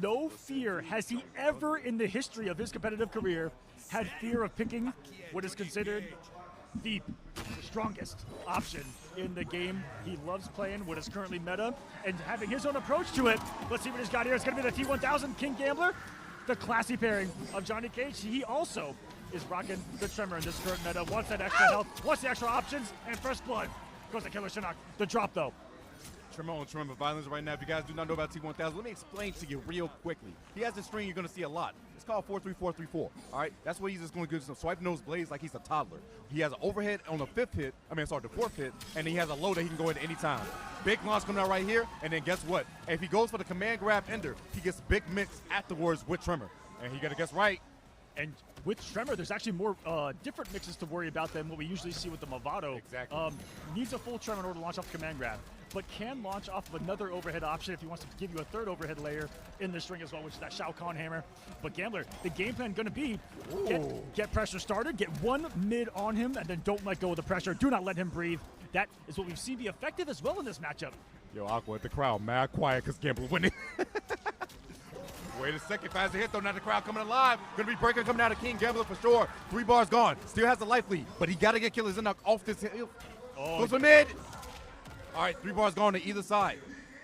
No fear has he ever in the history of his competitive career had fear of picking what is considered the strongest option in the game. He loves playing what is currently meta and having his own approach to it. Let's see what he's got here. It's going to be the T1000 Kinggambler, the classy pairing of Johnny Cage. He also is rocking the Tremor in this current meta. Wants that extra health, wants the extra options, and first blood goes to Killerxink. The drop though. Tremor on Tremor violence right now. If you guys do not know about T1000, let me explain to you real quickly. He has a string you're going to see a lot. It's called 4-3-4-3-4. All right, that's what he's just going to do. Some swipe nose blades like he's a toddler. He has an overhead on the the fourth hit, and he has a low that he can go into any time. Big launch coming out right here, and then guess what? If he goes for the command grab ender, he gets big mix afterwards with Tremor, and he got to guess right. And with Tremor, there's actually more different mixes to worry about than what we usually see with the Movado. Exactly. Needs a full Tremor in order to launch off the command grab, but can launch off of another overhead option if he wants to give you a third overhead layer in the string as well, which is that Shao Kahn hammer. But Gambler, the game plan going to be get pressure started, get one mid on him, and then don't let go of the pressure. Do not let him breathe. That is what we've seen be effective as well in this matchup. Yo, Aqua at the crowd, mad quiet because Gambler winning. Wait a second, fast hit though, now the crowd coming alive. Gonna be breaking coming out of Kinggambler for sure. 3 bars gone, still has the life lead, but he gotta get Killerxink off this hill. Goes for mid. All right, 3 bars gone to either side.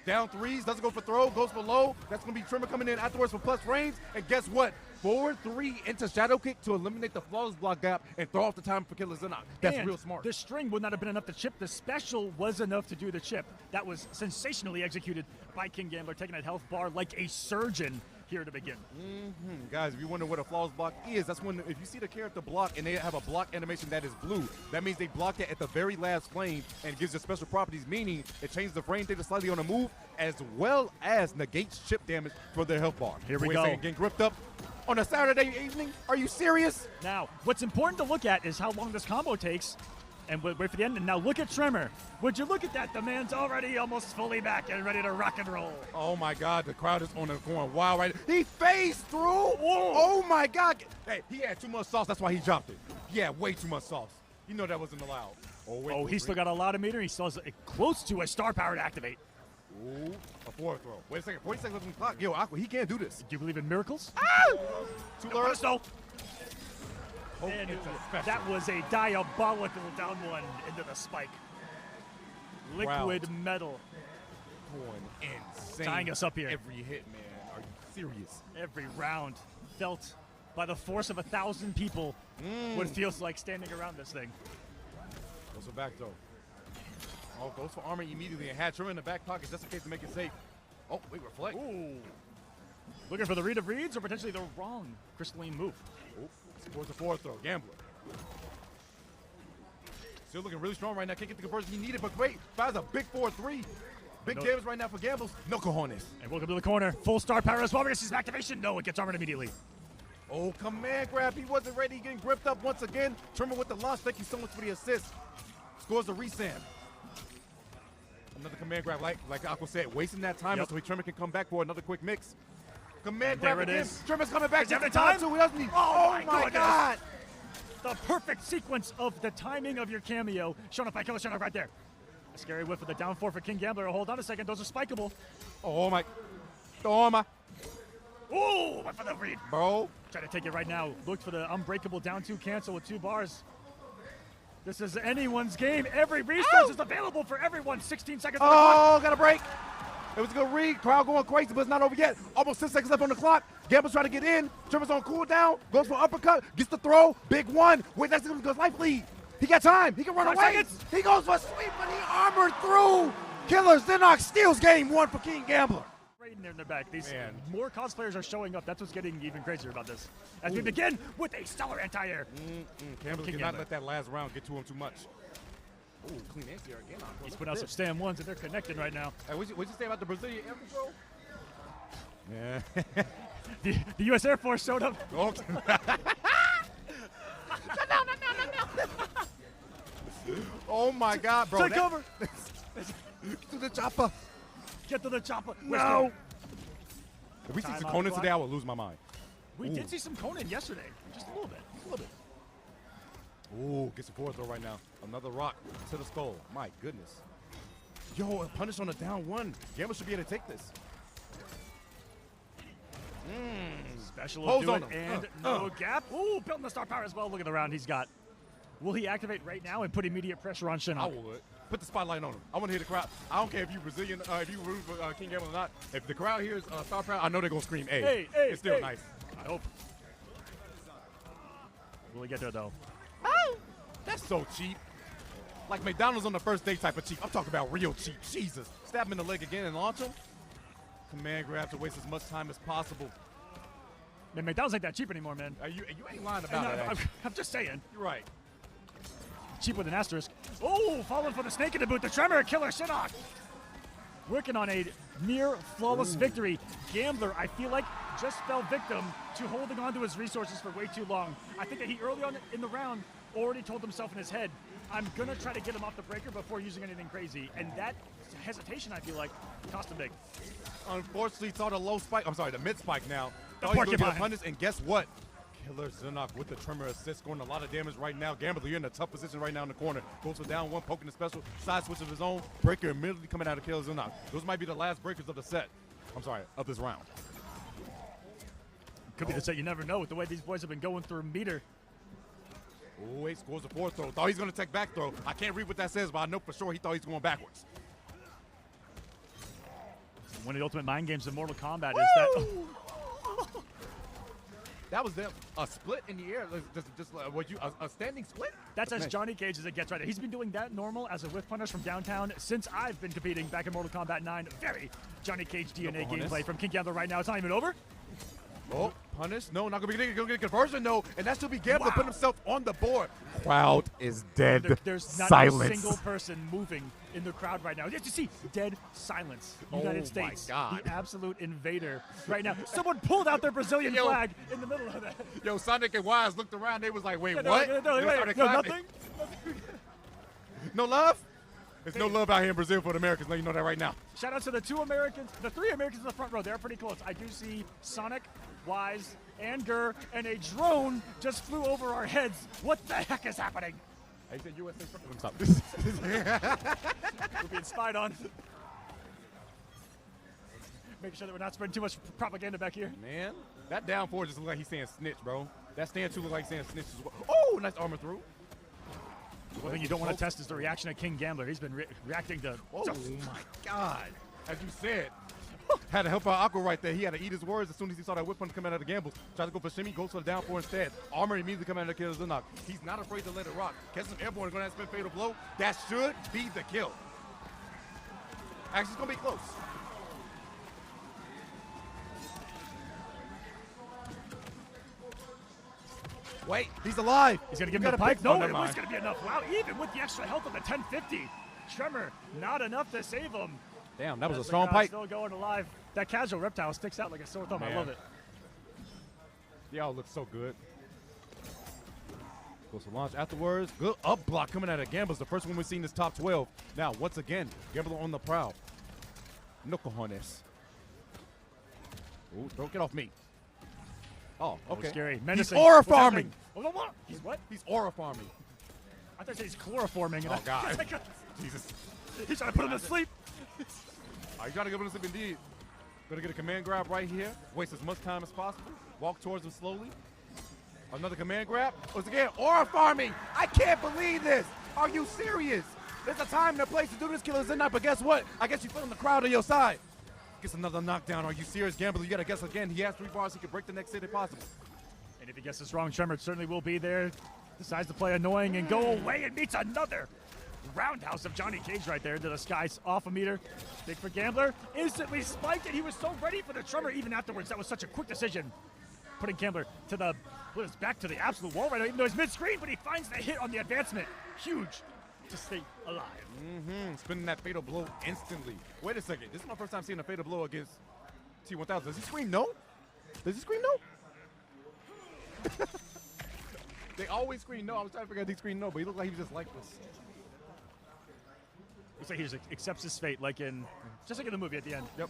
Down threes, doesn't go for throw, goes for low. That's gonna be Tremor coming in afterwards for plus frames. And guess what? Forward 3 into shadow kick to eliminate the flawless block gap and throw off the time for Killerxink. That's real smart. The string would not have been enough to chip. The special was enough to do the chip. That was sensationally executed by Kinggambler, taking that health bar like a surgeon here to begin. Guys, if you wonder what a flawless block is, that's when if you see the character block and they have a block animation that is blue, that means they blocked it at the very last frame and gives it special properties, meaning it changes the frame data slightly on the move as well as negates chip damage for their health bar. Here we go. Getting gripped up on a Saturday evening? Are you serious? Now, what's important to look at is how long this combo takes. And wait for the end. And now look at Tremor. Would you look at that? The man's already almost fully back and ready to rock and roll. Oh my God, the crowd is on the going wild right now. He phased through. Whoa. Oh my God. Hey, he had too much sauce. That's why he dropped it. He had way too much sauce. You know that wasn't allowed. Oh, he still got a lot of meter. He still has close to a star power to activate. Ooh, a forward throw. Wait a second. 40 seconds left on the clock. Yo, Aqua, he can't do this. Do you believe in miracles? Ah! Too low. No. And that was a diabolical down one into the spike. Liquid metal. Going insane. Tying us up here. Every hit, man. Are you serious? Every round felt by the force of 1,000 people what it feels like standing around this thing. Goes for back throw. Oh, goes for armor immediately and had Tremor in the back pocket just in case to make it safe. Oh, wait, reflect. Ooh. Looking for the read of reads or potentially the wrong crystalline move. Ooh. Scores the forward throw. Gambler. Still looking really strong right now. Can't get the conversion he needed, but wait. Fires a big 4-3. Big damage right now for Gambles. No cojones. And welcome to the corner. Full star power as well. We're going to see some activation. No, it gets armored immediately. Oh, command grab. He wasn't ready. Getting gripped up once again. Tremor with the launch. Thank you so much for the assist. Scores the resam. Another command grab, like Aqua said, wasting that time so Tremor can come back for another quick mix. Command grab again. There it is. Tremor's coming back. Every time. Too. He doesn't need. Oh my God. The perfect sequence of the timing of your cameo shown up by Killerxink right there. A scary whiff of the down 4 for Kinggambler. Hold on a second. Those are spikeable. Oh my. Oh my. Ooh, went for the read. Bro. Try to take it right now. Looked for the unbreakable down 2 cancel with 2 bars. This is anyone's game. Every resource is available for everyone. 16 seconds on the clock. Got a break. It was a good read. Crowd going crazy, but it's not over yet. Almost 10 seconds left on the clock. Gambler's trying to get in. Tremor's on cooldown. Goes for uppercut. Gets the throw. Big one. Wait, that's going to go life lead. He got time. He can run away. Seconds. He goes for a sweep, but he armored through. Killerxink steals game 1 for Kinggambler. Right in there in the back. These more cosplayers are showing up. That's what's getting even crazier about this. As we begin with a stellar anti-air. Gambler did not let that last round get to him too much. Ooh, clean anti-air again. He's putting out some stand ones and they're connected right now. Hey, what'd you say about the Brazilian Air Patrol? Yeah. the U.S. Air Force showed up. Oh. Oh my God, bro. Take cover. Get to the chopper. Get to the chopper. No. If we see some Conan today, I will lose my mind. We did see some Conan yesterday. Just a little bit. A little bit. Ooh, gets a forward throw right now. Another rock to the skull. My goodness. Yo, a punish on a down 1. Gambler should be able to take this. Special Pose will on do it, him. and no gap. Ooh, building the star power as well. Look at the round he's got. Will he activate right now and put immediate pressure on I Shinnok? would. Put the spotlight on him. I want to hear the crowd. I don't care if you Brazilian, if you root for Kinggambler or not. If the crowd hears Star Power, I know they're going to scream, hey. Hey, it's still hey. nice. I hope. Will he get there, though? Oh, that's so cheap. Like McDonald's on the first day type of cheap. I'm talking about real cheap. Jesus. Stab him in the leg again and launch him. Command grab to waste as much time as possible. Man, McDonald's ain't that cheap anymore, man. You ain't lying about that. I'm just saying. You're right. Cheap with an asterisk. Oh, falling for the snake in the boot. The Tremor, Killerxink. Working on a near flawless victory. Gambler, I feel like, just fell victim to holding on to his resources for way too long. I think that he early on in the round already told himself in his head, I'm going to try to get him off the breaker before using anything crazy. And that hesitation, I feel like, cost him big. Unfortunately, saw the low spike. I'm sorry, the mid spike now. The Thought he was gonna porcupine. get a punish, and guess what? Killerxink with the Tremor assist, scoring a lot of damage right now. Gambler, you're in a tough position right now in the corner. Goes for down one, poking the special. Side switch of his own. Breaker immediately coming out of Killerxink. Those might be the last breakers of the set. I'm sorry, of this round. Could be the set, you never know with the way these boys have been going through meter. Oh, he scores a fourth throw. Thought he's going to take back throw. I can't read what that says, but I know for sure he thought he's going backwards. One of the ultimate mind games of Mortal Kombat is that. That was a split in the air. A standing split? That's as nice. Johnny Cage as it gets right now. He's been doing that normal as a whiff punish from downtown since I've been competing back in Mortal Kombat 9. Very Johnny Cage DNA gameplay from Kinggambler right now. It's not even over. Oh, punish? No, not gonna get a conversion, no. And that should be Gambler Wow. putting himself on the board. Crowd is dead. There's not silence. a single person moving in the crowd right now. You see, dead silence. United States, God. the absolute invader right now. Someone pulled out their Brazilian Yo. flag in the middle of that. Yo, Sonic and Wise looked around. They was like, wait, Yeah, what? No, They wait, started no, clapping. nothing? No love? There's no love out here in Brazil for the Americans. Let you know that right now. Shout out to the three Americans in the front row. They're pretty close. I do see Sonic, Wise, and Gur, and a drone just flew over our heads. What the heck is happening? I said USA. Stop. We're being spied on. Making sure that we're not spreading too much propaganda back here. Man, that down four just looked like he's saying snitch, bro. That stand two looked like he's saying snitch as well. Oh, nice armor through. One thing you don't want to test is the reaction of Kinggambler. He's been reacting to. Oh my God! As you said, had to help out Aqua right there. He had to eat his words as soon as he saw that whip punch come out of the gambles. Tried to go for shimmy, goes for the down four instead. Armor immediately coming out of the Killerxink. He's not afraid to let it rock. Catch some airborne, going to spin fatal blow. That should be the kill. Actually, it's gonna be close. Wait, he's alive. He's going to give him the pipe. No, it was going to be enough. Wow, even with the extra health of the 1050. Tremor, not enough to save him. Damn, that was a As the strong crowd pipe. Still going alive. That casual reptile sticks out like a sore thumb. I Man. love it. They all look so good. Goes to launch afterwards. Good up block coming out of Gamblers. The first one we've seen this top 12. Now, once again, Gambler on the prowl. No cojones. Ooh, don't get off me. Oh, okay. Scary. He's Menacing. aura What's farming. happening? What? He's what? He's aura farming. I thought he's chloroforming. Oh, God. Jesus. He's trying to put him to sleep. Are you trying to get him to sleep indeed? Gonna get a command grab right here. Waste as much time as possible. Walk towards him slowly. Another command grab. Once again, aura farming. I can't believe this. Are you serious? There's a time and a place to do this, Killerxink, but guess what? I guess you're feeling the crowd on your side. Gets another knockdown. Are you serious, Gambler? You gotta guess again. He has 3 bars. He can break the next hit if possible. And if he guesses wrong, Tremor certainly will be there. Decides to play annoying and go away and meets another roundhouse of Johnny Cage right there into the skies off a meter. Big for Gambler. Instantly spiked it. He was so ready for the Tremor even afterwards. That was such a quick decision. Putting Gambler to the, put us back to the absolute wall right now, even though he's mid-screen, but he finds the hit on the advancement. Huge to stay alive. Spinning that fatal blow instantly. Wait a second. This is my first time seeing a fatal blow against T1000. Does he scream no? Does he scream no? They always scream no. I was trying to figure out if he screamed no, but he looked like he was just lifeless. Looks like he just accepts his fate, just like in the movie at the end. Yep.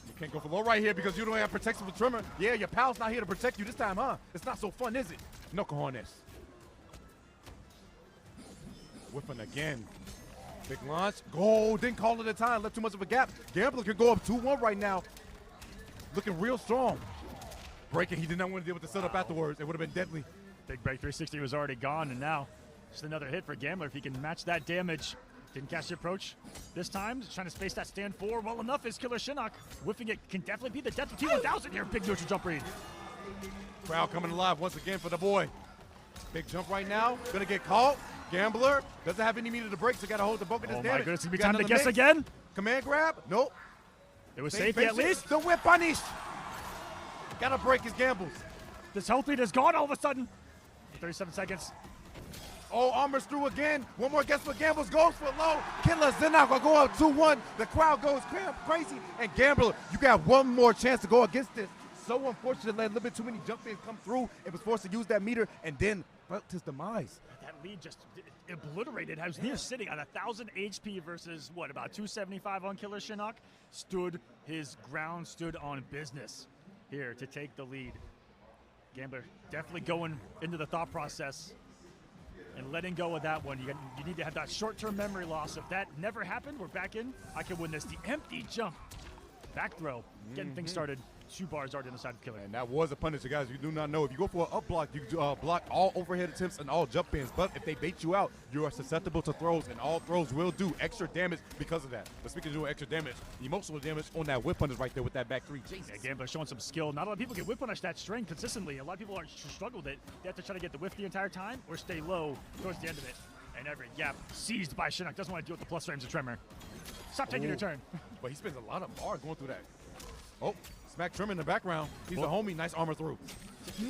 You can't go for low right here because you don't have protection with Tremor. Yeah, your pal's not here to protect you this time, huh? It's not so fun, is it? No cojones. Whipping again. Big launch. Go. Didn't call it a time. Left too much of a gap. Gambler could go up 2-1 right now. looking real strong. Breaking, he did not want to deal with the setup afterwards. It would have been deadly. Big break 360 was already gone, and now just another hit for Gambler if he can match that damage. Didn't catch the approach this time. Trying to space that stand forward well enough is Killerxink. Whiffing it can definitely be the death of T1000 here. Big neutral jump read. Crowd coming alive once again for the boy. Big jump right now. Gonna get caught. Gambler doesn't have any meter to break, so gotta hold the bulk of this damage. Oh my goodness, it's gonna be time to guess again. Command grab. Nope. It was safety at least. The whip punish. Gotta break his gambles. This health lead is gone all of a sudden. 37 seconds. Oh, armor's through again. One more guess for Gambles. Goes for low. Killerxink gonna go out 2-1. The crowd goes crazy. And Gambler, you got one more chance to go against this. So unfortunate, let a little bit too many jump ins come through and was forced to use that meter and then felt his demise. That lead just obliterated. I was near sitting on 1,000 HP versus what, about 275 on Killerxink. Stood his ground, stood on business here to take the lead. Gambler definitely going into the thought process and letting go of that one. You need to have that short-term memory loss. If that never happened, we're back in. I can win this. The empty jump, back throw, getting things started. 2 bars already on the side of Killer. And that was a punish, guys. You do not know. If you go for an up block, you block all overhead attempts and all jump ins. But if they bait you out, you are susceptible to throws, and all throws will do extra damage because of that. But speaking of doing extra damage, emotional damage on that whip punish right there with that back 3. Jesus. Yeah, Gambler showing some skill. Not a lot of people get whip punish that string consistently. A lot of people are struggle with it. They have to try to get the whiff the entire time or stay low towards the end of it. And every gap seized by Xink. Doesn't want to deal with the plus frames of Tremor. Stop taking your turn. But he spends a lot of bars going through that. Oh. Smack Trim in the background. He's a homie. Nice armor through.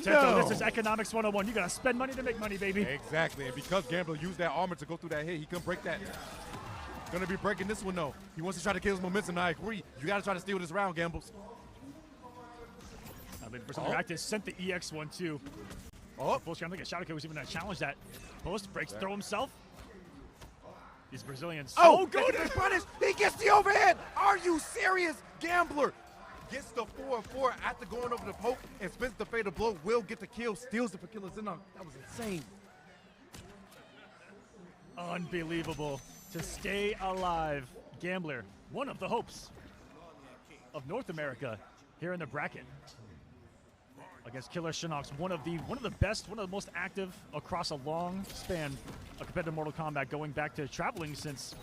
No. This is economics 101. You got to spend money to make money, baby. Exactly. And because Gambler used that armor to go through that hit, he couldn't break that. Gonna be breaking this one, though. He wants to try to kill his momentum. I agree. You got to try to steal this round, Gambles. For some practice, sent the EX one, too. Oh. Full screen. I think Shadow was even going to challenge that. Post breaks, throw himself. These Brazilians. Oh, good. Punish. He gets the overhead. Are you serious? Gambler gets the 4-4 after going over the poke and spins the fatal blow. Will get the kill, steals it for Killerxink. That was insane. Unbelievable. To stay alive, Gambler, one of the hopes of North America here in the bracket. Against Killerxink, one of the best, one of the most active across a long span of competitive Mortal Kombat, going back to traveling since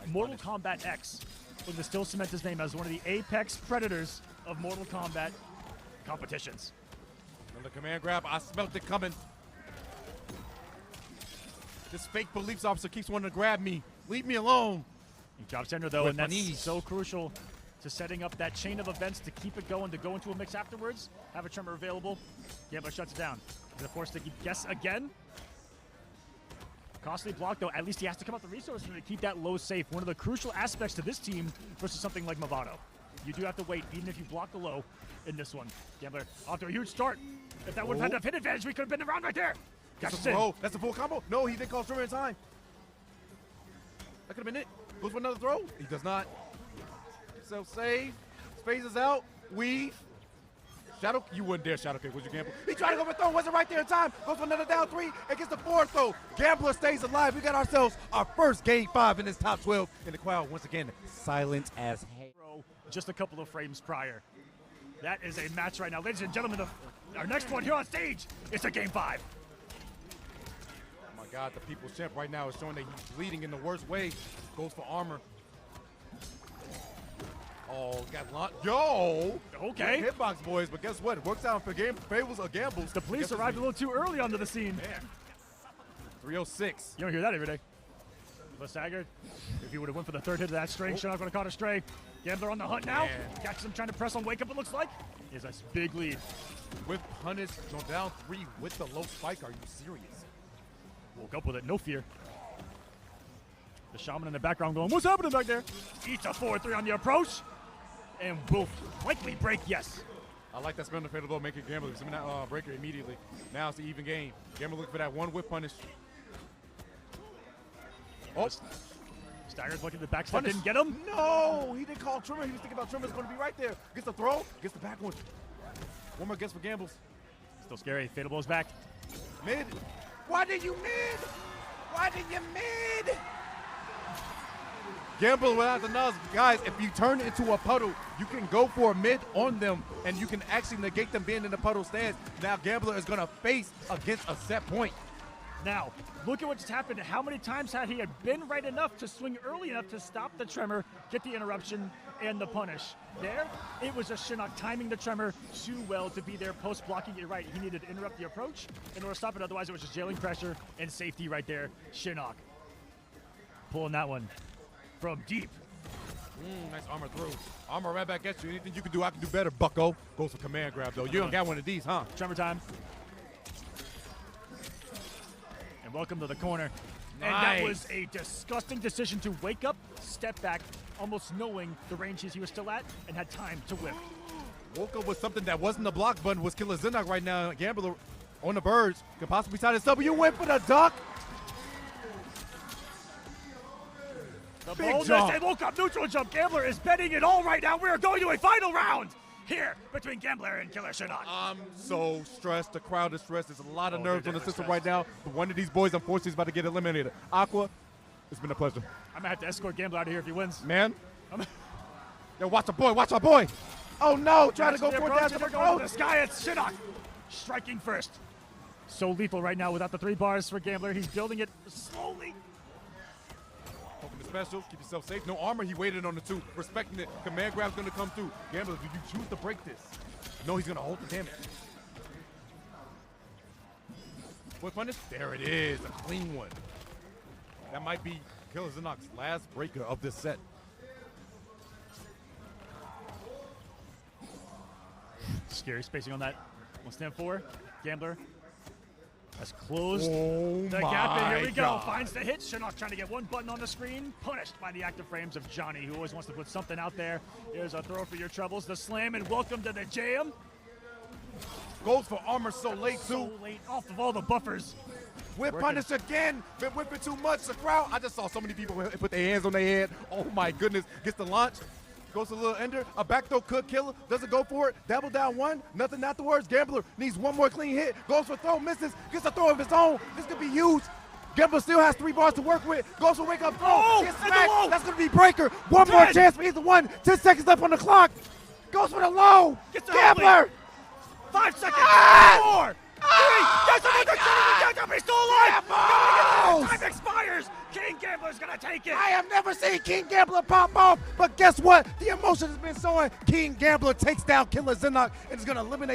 Mortal Kombat X. We're still cement his name as one of the apex predators of Mortal Kombat competitions. And the command grab, I smelt it coming. This fake police officer keeps wanting to grab me. Leave me alone. He drops Ender though, and that's so crucial to setting up that chain of events to keep it going, to go into a mix afterwards. Have a Tremor available. Gambler shuts it down. Gonna force to guess again. Costly block, though. At least he has to come up with the resources to keep that low safe. One of the crucial aspects to this team versus something like Movado. You do have to wait, even if you block the low in this one. Gambler off to a huge start. If that would have had enough hit advantage, we could have been around right there. That's a full combo. No, he didn't call Tremor in time. That could have been it. Goes for another throw. He does not. Self-save. Phases out. Weave. Shadow, you wouldn't dare Shadow Kick, would you, Gambler? He tried to go for throw, wasn't right there in time. Goes for another down 3 and gets the 4th throw. Gambler stays alive. We got ourselves our first game 5 in this top 12. And the crowd, once again, silent as hell. Just a couple of frames prior. That is a match right now. Ladies and gentlemen, our next one here on stage, it's a game 5. Oh my God, the People's Champ right now is showing that he's bleeding in the worst way. Goes for armor. Oh, got launched. Yo! Okay. Hitbox, boys, but guess what? It works out for favors or gambles. The police arrived a little too early onto the scene. Man. 306. You don't hear that every day. But staggered. If he would have went for the 3rd hit of that string, Xink going to caught a stray. Gambler on the hunt now. Catches him trying to press on wake up, it looks like. He has a big lead. With punish, go down 3 with the low spike. Are you serious? Woke up with it, no fear. The Shaman in the background going, what's happening back there? Eats a 4-3 on the approach. And will likely break, yes. I like that spin on the fatal blow, make it Gambler. Spin that breaker immediately. Now it's the even game. Gambler looking for that one whip punish. Oh. Stagger's looking at the back step, didn't get him. No, he didn't call Tremor. He was thinking about Tremor's going to be right there. Gets the throw, gets the back one. One more guess for Gambles. Still scary, fatal blow's back. Mid. Why did you mid? Why did you mid? Gambler without the nose. Guys, if you turn into a puddle, you can go for a mid on them, and you can actually negate them being in the puddle stance. Now Gambler is going to face against a set point. Now, look at what just happened. How many times had he been right enough to swing early enough to stop the tremor, get the interruption, and the punish? There, it was just Shinnok timing the tremor too well to be there post-blocking it right. He needed to interrupt the approach in order to stop it. Otherwise, it was just jailing pressure and safety right there. Shinnok pulling that one from deep. Nice armor through. Armor right back at you. Anything you can do, I can do better, bucko. Goes for command grab, though. You don't got one of these, huh? Tremor time. And welcome to the corner. Nice. And that was a disgusting decision to wake up, step back, almost knowing the range he was still at, and had time to whip. Woke up with something that wasn't the block button, was Killerxink right now. Gambler on the verge. Could possibly side this up. You went for the duck. The Big boldness jump. and woke up neutral jump. Gambler is betting it all right now. We are going to a final round here between Gambler and Killerxink. I'm so stressed. The crowd is stressed. There's a lot of Oh, nerves they're on the system definitely right now. But one of these boys, unfortunately, is about to get eliminated. Aqua, it's been a pleasure. I'm gonna have to escort Gambler out of here if he wins. Man. Yo, watch our boy. Watch our boy. Oh, no. Trying to go for it down to the going to throat. the sky. It's Shinnok striking first. So lethal right now without the 3 bars for Gambler. He's building it slowly. Open the special. Keep yourself safe. No armor. He waited on the 2. Respecting it. Command grab's going to come through. Gambler, do you choose to break this? No, he's going to hold the damage. What punish? There it is. A clean one. That might be Killerxink's last breaker of this set. Scary spacing on that. 1 stand 4. Gambler has closed Oh the gap, and here we go. God. Finds the hit. Shinnok trying to get 1 button on the screen. Punished by the active frames of Johnny, who always wants to put something out there. Here's a throw for your troubles. The slam, and welcome to the jam. Goes for armor so late, So too. late off of all the buffers. Whip Working. punish again. Been whipping too much. The crowd. I just saw so many people put their hands on their head. Oh, my goodness. Gets the launch. Goes to a little ender. A back throw could kill. Doesn't go for it. Double down 1. Nothing afterwards. Gambler needs 1 more clean hit. Goes for throw. Misses. Gets a throw of his own. This could be huge. Gambler still has 3 bars to work with. Goes for wake up throw. Oh, Gets and the smacked. low. That's going to be breaker. 1 more 10. chance for either one. 10 seconds left on the clock. Goes for the low. Gets the Gambler. 5 seconds. Ah! 4. 3. Gets another catch-up. He's still alive. Gambler. Time expires. King Gambler's going to take it. I have never seen Kinggambler pop off, but guess what? The emotion has been showing. Kinggambler takes down Killerxink and is going to eliminate